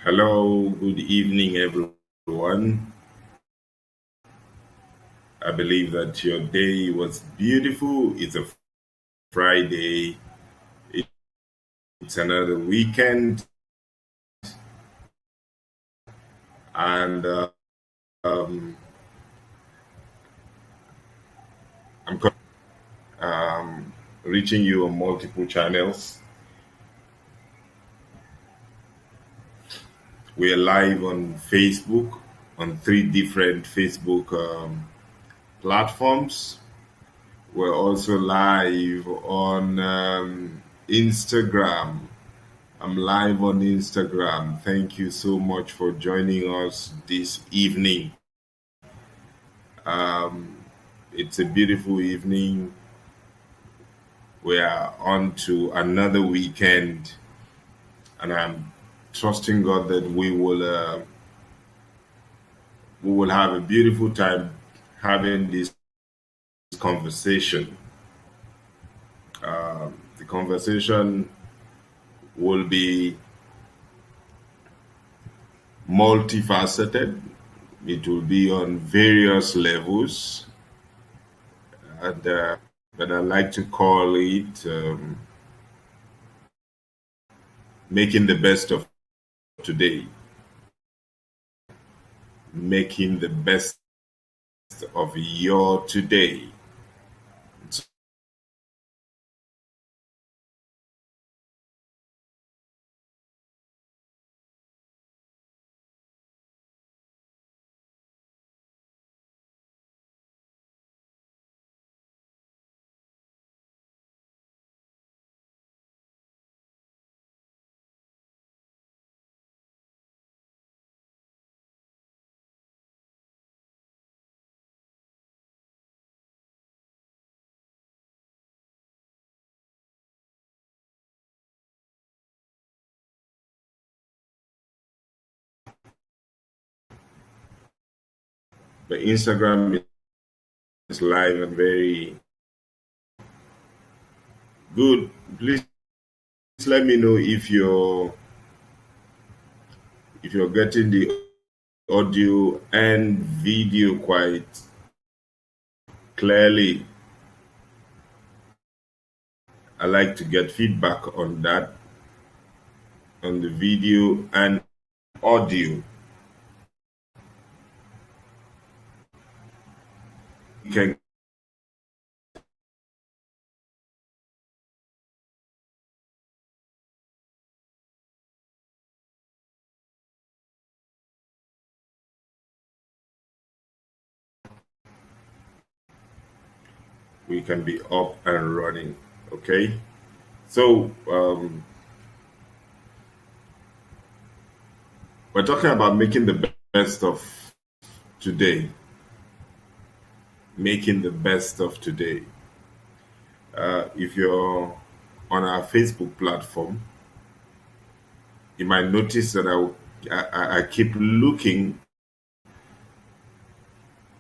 Hello, good evening, everyone. I believe that your day was beautiful. It's a Friday, it's another weekend, and um, I'm reaching you on multiple channels. We're live on Facebook, on three different Facebook platforms. We're also live on Instagram. I'm live on Instagram. Thank you so much for joining us this evening. Um, it's a beautiful evening. We are on to another weekend, and I'm trusting God that we will have a beautiful time having this conversation. The conversation will be multifaceted. It will be on various levels, and but I like to call it making the best of today, making the best of your today. But Instagram is live and very good. Please let me know if you're getting the audio and video quite clearly. I like to get feedback on that, on the video and audio. Can we can be up and running. Okay. So we're talking about making the best of today. Making the best of today. If you're on our Facebook platform, you might notice that I keep looking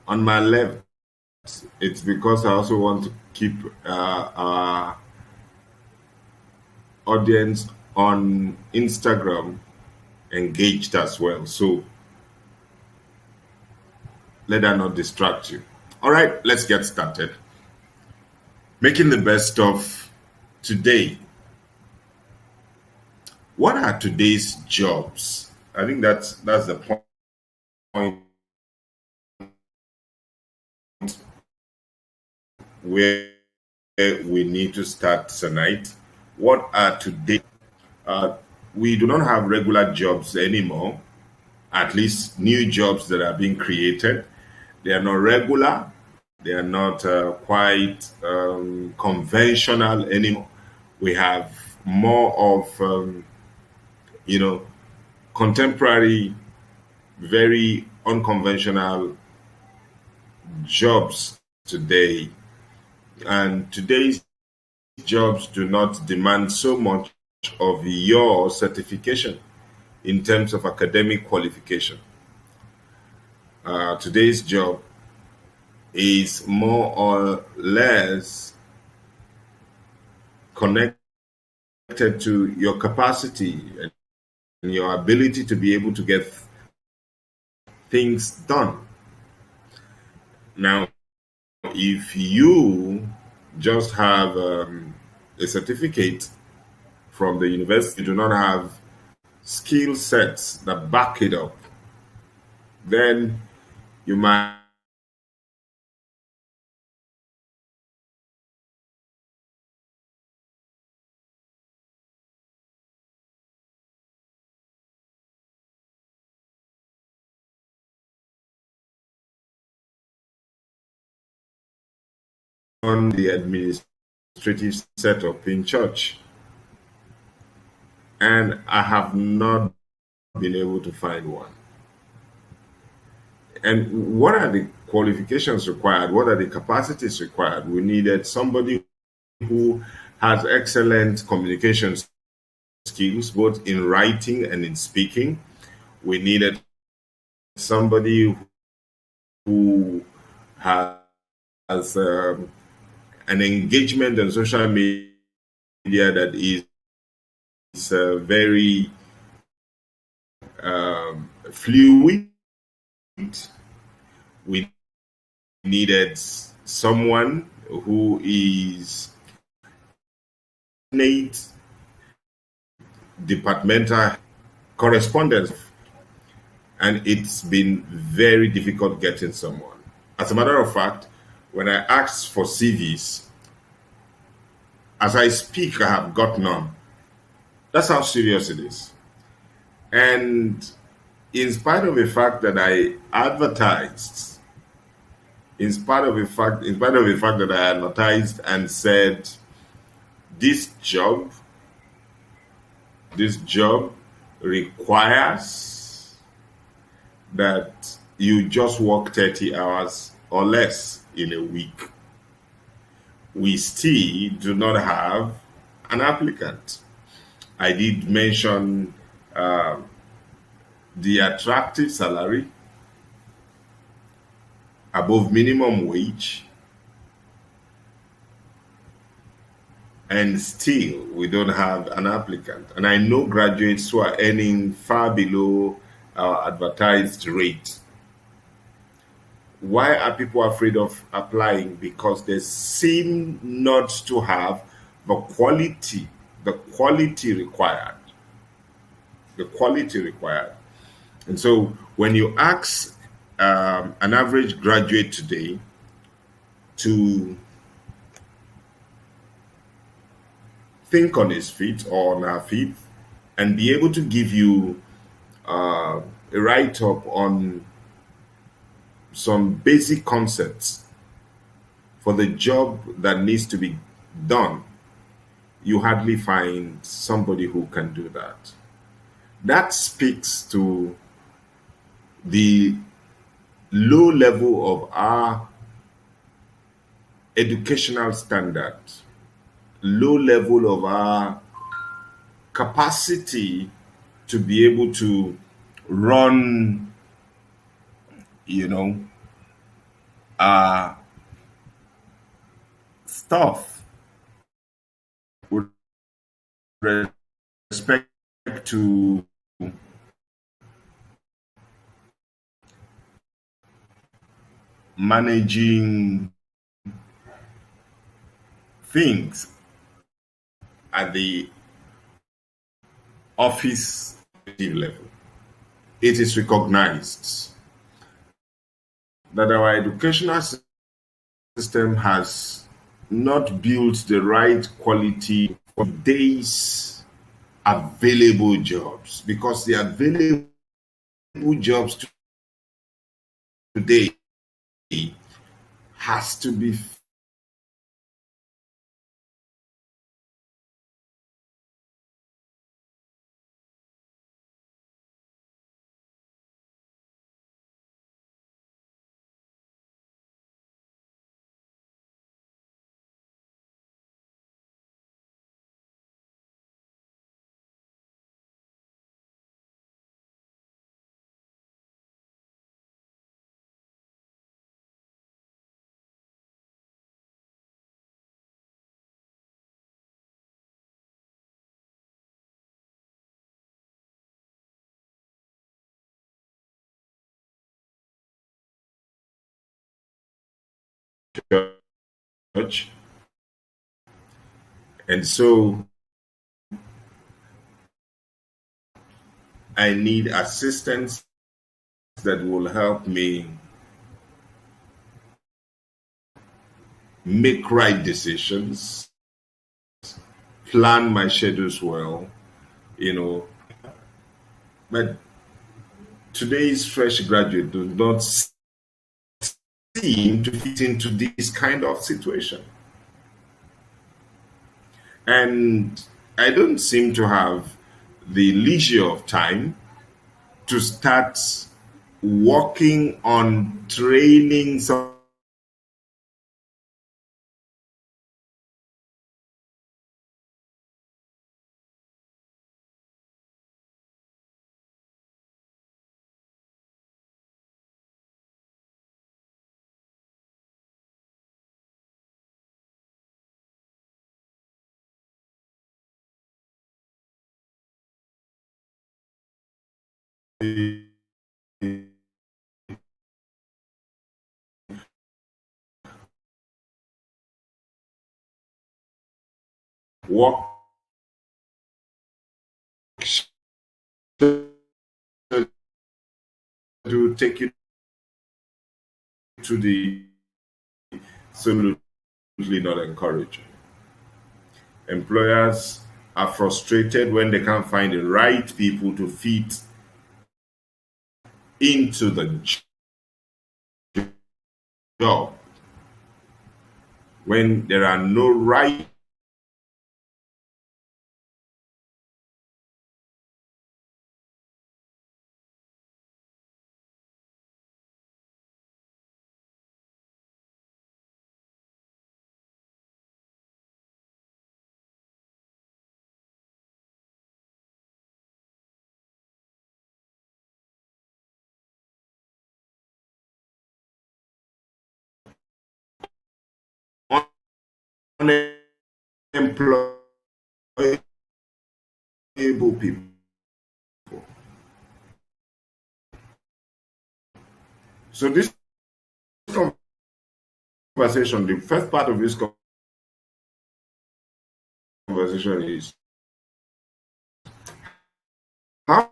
on my left. It's because I also want to keep our audience on Instagram engaged as well. So let that not distract you. All right, let's get started. Making the best of today. What are today's jobs? I think that's the point where we need to start tonight. What are today? Uh, we do not have regular jobs anymore. At least new jobs that are being created. They are not regular. They are not quite conventional anymore. We have more of you know contemporary, very unconventional jobs today. And today's jobs do not demand so much of your certification in terms of academic qualification. Today's job is more or less connected to your capacity your ability to be able to get things done. Now, if you just have a certificate from the university, you do not have skill sets that back it up, then you might on the administrative setup in church. And I have not been able to find one. And what are the qualifications required? What are the capacities required? We needed somebody who has excellent communication skills, both in writing and in speaking. We needed somebody who has an engagement on social media that is very fluid. We needed someone who is innate departmental correspondence, and it's been very difficult getting someone. As a matter of fact, when I asked for CVs, as I speak, I have got none. That's how serious it is. And in spite of the fact that I advertised, in spite of the fact that I advertised and said this job, this job requires that you just work 30 hours or less in a week, we still do not have an applicant. I did mention the attractive salary above minimum wage, and still we don't have an applicant. And I know graduates who are earning far below our advertised rate. Why are people afraid of applying? Because they seem not to have the quality required. The quality required. And so when you ask an average graduate today to think on his feet or on her feet and be able to give you a write up on some basic concepts for the job that needs to be done, you hardly find somebody who can do that. That speaks to the low level of our educational standard, low level of our capacity to be able to run, you know, uh, stuff with respect to managing things at the office level. It is recognized that our educational system has not built the right quality for today's available jobs, because the available jobs today has to be church. And so I need assistance that will help me make right decisions, plan my schedules well, you know. But today's fresh graduate do not seem to fit into this kind of situation. And I don't seem to have the leisure of time to start working on training some work to take you to the absolutely not encouraging. Employers are frustrated when they can't find the right people to fit into the job. When there are no right unemployable people. So this conversation, the first part of this conversation is how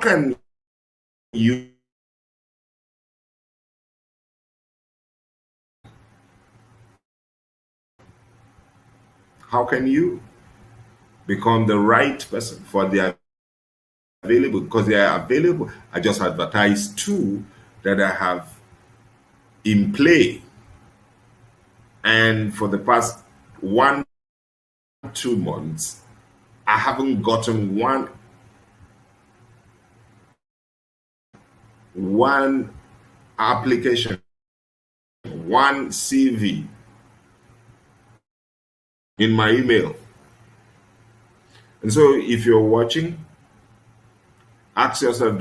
can you how can you become the right person for the available, because they are available. I just advertised two that I have in play, and for the past 1 2 months I haven't gotten one application, one CV in my email. And so if you're watching, ask yourself,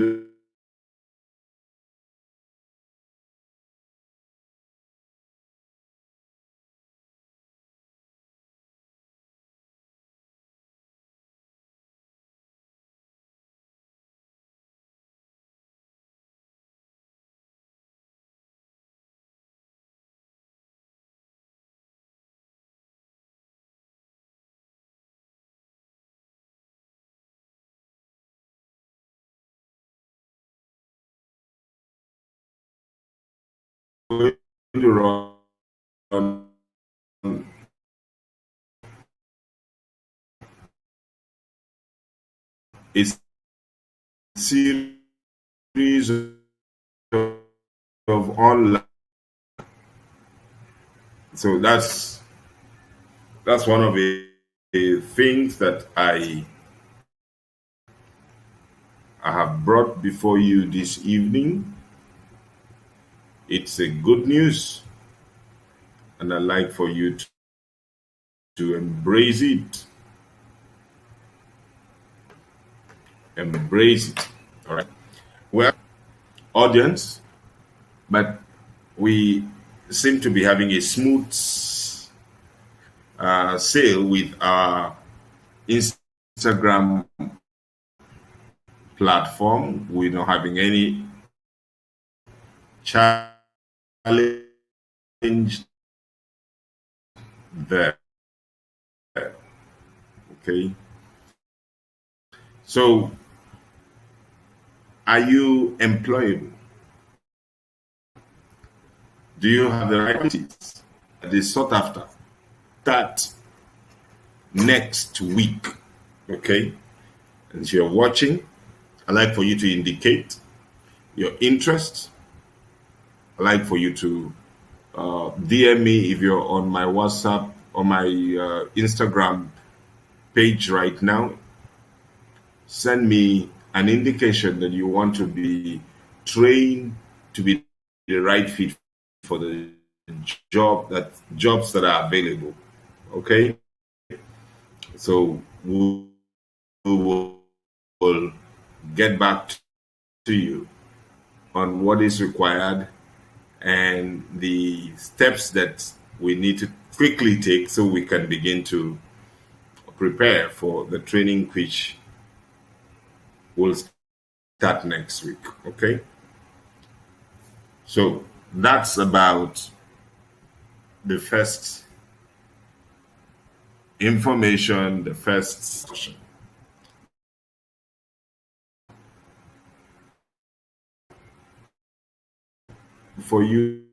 going to run a series of online. So that's one of the things that I have brought before you this evening. It's a good news, and I'd like for you to embrace it. Embrace it. All right. Well, audience, but we seem to be having a smooth sail with our Instagram platform. We're not having any challenged there. Okay. So, are you employable? Do you have the right qualities that is sought after? That next week, okay? And if you're watching, I'd like for you to indicate your interest. I'd like for you to DM me if you're on my WhatsApp or my Instagram page right now. Send me an indication that you want to be trained to be the right fit for the jobs that are available. Okay, so we will get back to you on what is required and the steps that we need to quickly take so we can begin to prepare for the training which will start next week. Okay, so that's about the first information, the first session for you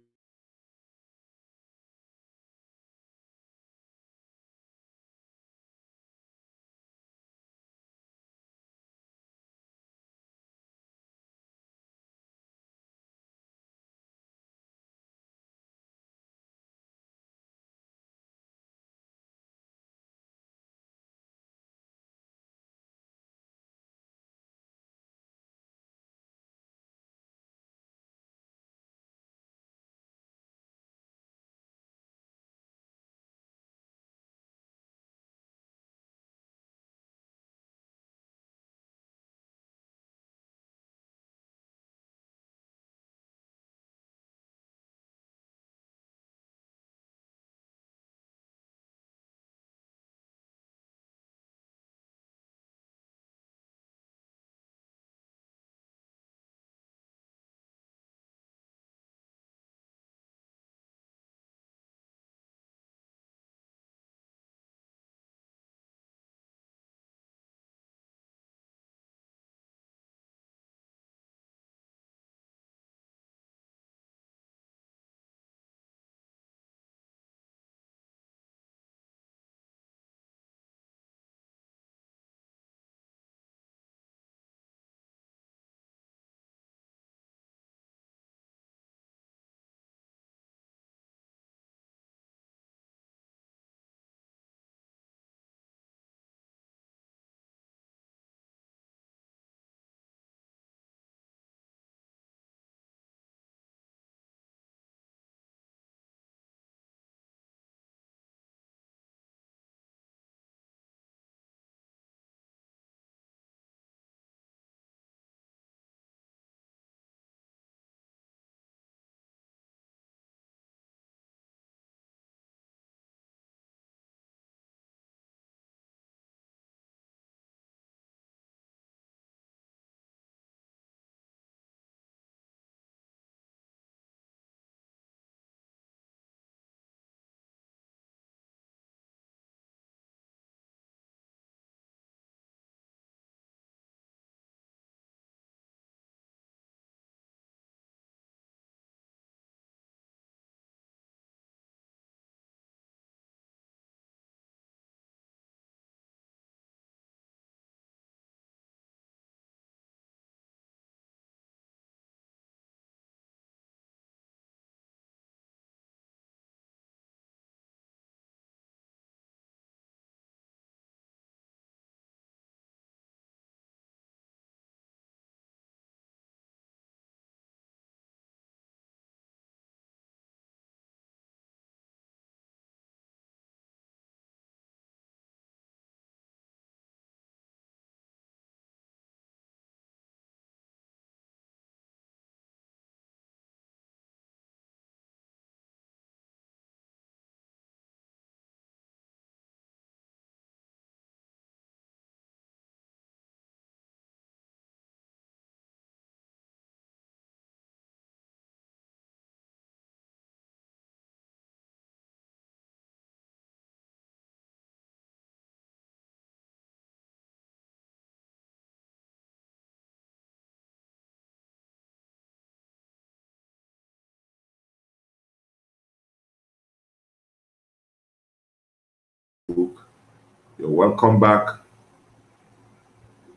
You're welcome back.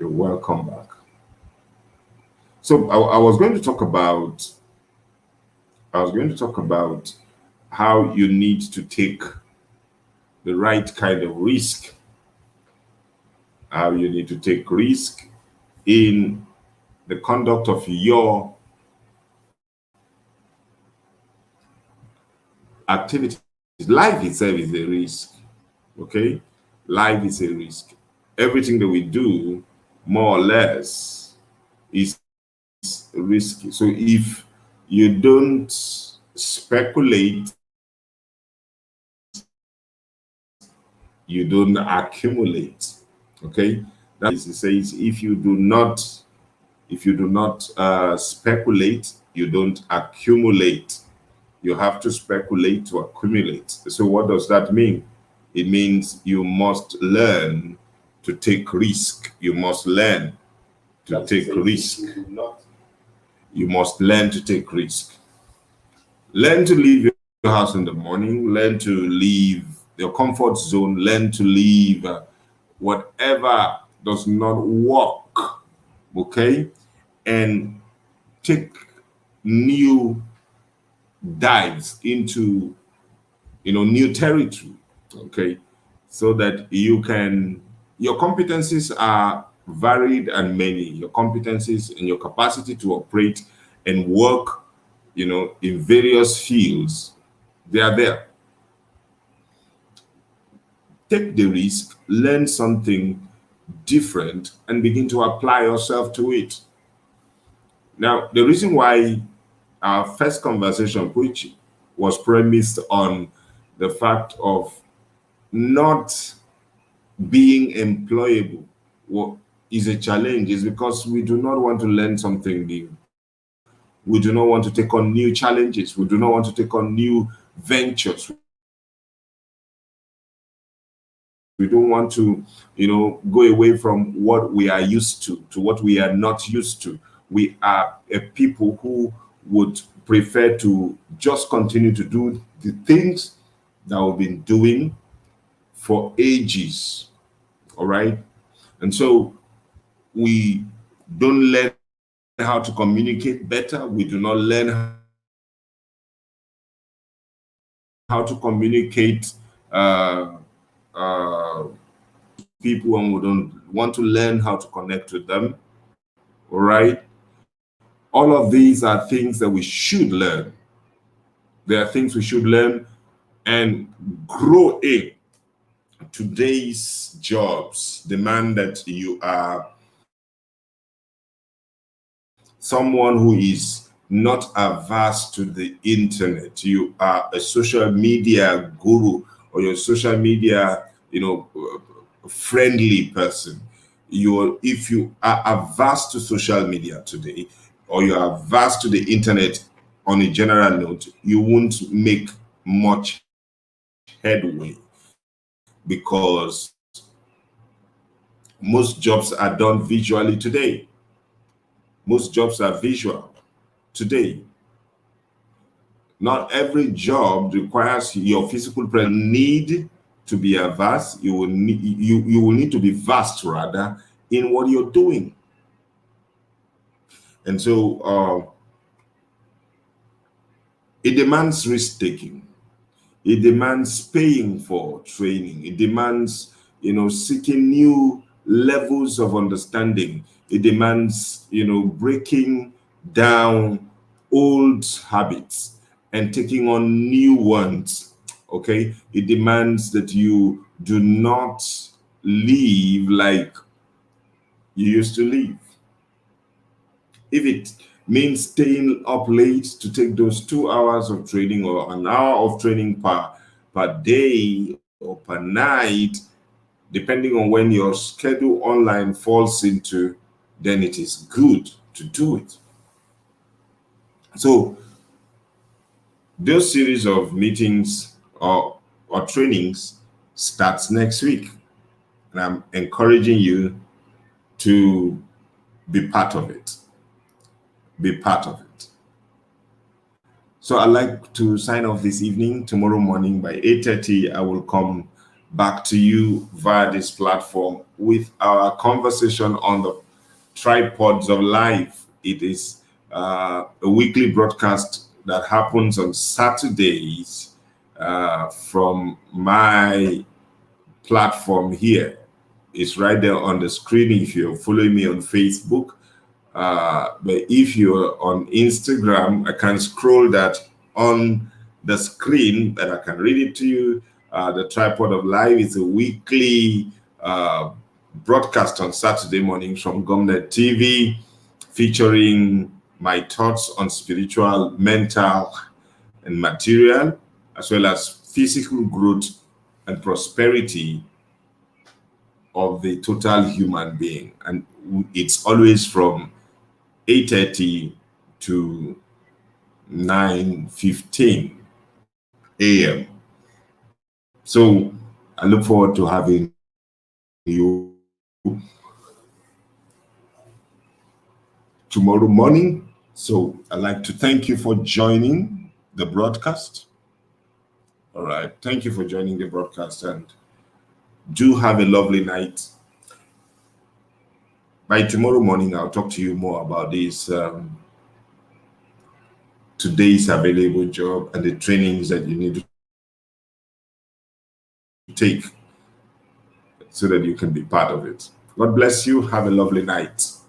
You're welcome back. So I was going to talk about how you need to take the right kind of risk, how you need to take risk in the conduct of your activities. Life itself is a risk. Okay? Life is a risk. Everything that we do, more or less, is risky. So if you don't speculate, you don't accumulate. Okay? That is, it says if you do not speculate, you don't accumulate. You have to speculate to accumulate. So what does that mean? It means you must learn to take risk. You must learn to take risk. You must learn to take risk. Learn to leave your house in the morning. Learn to leave your comfort zone. Learn to leave whatever does not work. Okay? And take new dives into new territory. Okay? So that your competencies are varied and many. Your competencies and your capacity to operate and work in various fields, they are there. Take the risk, learn something different, and begin to apply yourself to it. Now, the reason why our first conversation, which was premised on the fact of not being employable, is a challenge, is because we do not want to learn something new. We do not want to take on new challenges. We do not want to take on new ventures. We don't want to, go away from what we are used to what we are not used to. We are a people who would prefer to just continue to do the things that we've been doing for ages. All right. And so we don't learn how to communicate better. We do not learn how to communicate people, and we don't want to learn how to connect with them. All right. All of these are things that we should learn. There are things we should learn and grow in. Today's jobs demand that you are someone who is not averse to the internet. You are a social media guru, or you're a social media, friendly person. If you are averse to social media today, or you are averse to the internet on a general note, you won't make much headway, because most jobs are done visually today. Most jobs are visual today. Not every job requires your physical presence. Need to be averse. You will need to be vast, rather, in what you're doing. And so it demands risk taking. It demands paying for training. It demands, seeking new levels of understanding. It demands, breaking down old habits and taking on new ones. Okay? It demands that you do not live like you used to live. If it means staying up late to take those 2 hours of training, or an hour of training per day or per night, depending on when your schedule online falls into, then it is good to do it. So those series of meetings or trainings starts next week, and I'm encouraging you to be part of it. Be part of it. So I'd like to sign off this evening. Tomorrow morning by 8:30, I will come back to you via this platform with our conversation on the Tripods of Life. It is a weekly broadcast that happens on Saturdays from my platform here. It's right there on the screen if you're following me on Facebook. But if you're on Instagram, I can scroll that on the screen that I can read it to you. The Tripod of Life is a weekly broadcast on Saturday mornings from Gomnet TV, featuring my thoughts on spiritual, mental, and material, as well as physical growth and prosperity of the total human being. And it's always from 8:30 to 9:15 a.m. So I look forward to having you tomorrow morning. So I'd like to thank you for joining the broadcast. All right. Thank you for joining the broadcast, and do have a lovely night. By tomorrow morning, I'll talk to you more about this today's available job and the trainings that you need to take so that you can be part of it. God bless you. Have a lovely night.